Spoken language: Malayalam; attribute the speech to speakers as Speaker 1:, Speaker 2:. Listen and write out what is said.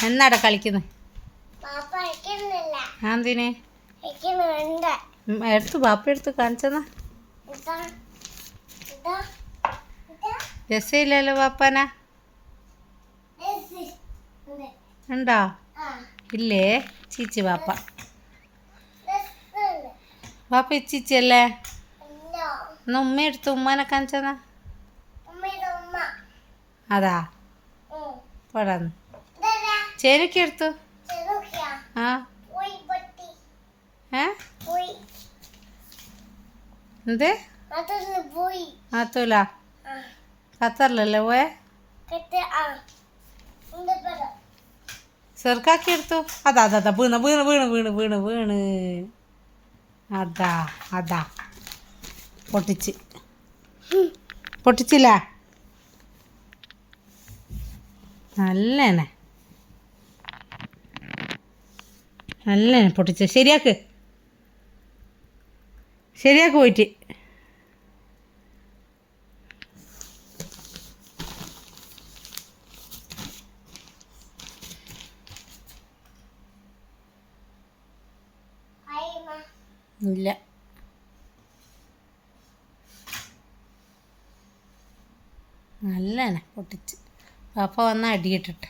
Speaker 1: എന്നാടാ കളിക്കുന്നത്? എന്തിന് എടുത്തു ബാപ്പ എടുത്ത് കാണിച്ചെന്നാ? രസമില്ലല്ലോ ബാപ്പാനാ? ഉണ്ടോ? ഇല്ലേ ചീച്ചി ബാപ്പ. ബാപ്പ ചീച്ചിയല്ലേ? എന്നാ ഉമ്മ എടുത്തു ഉമ്മനെ കാണിച്ചെന്നാ? അതാ പടന്ന് ചേരുക്കി എടുത്തു. ആ എന്ത് ആത്തൂല ഖത്തറിലല്ലേ പോയെ? ചെറുക്കാക്കി എടുത്തു. അതാ അതാ വീണ് വീണ് വീണ് വീണ് വീണ് വീണ് അതാ അതാ പൊട്ടിച്ചില്ല. നല്ലനെ നല്ലനെ പൊട്ടിച്ച. ശരിയാക്ക് പോയിട്ട്. ഇല്ല നല്ലനെ പൊട്ടിച്ച്. പാപ്പ വന്നാൽ അടിയിട്ടിട്ട്.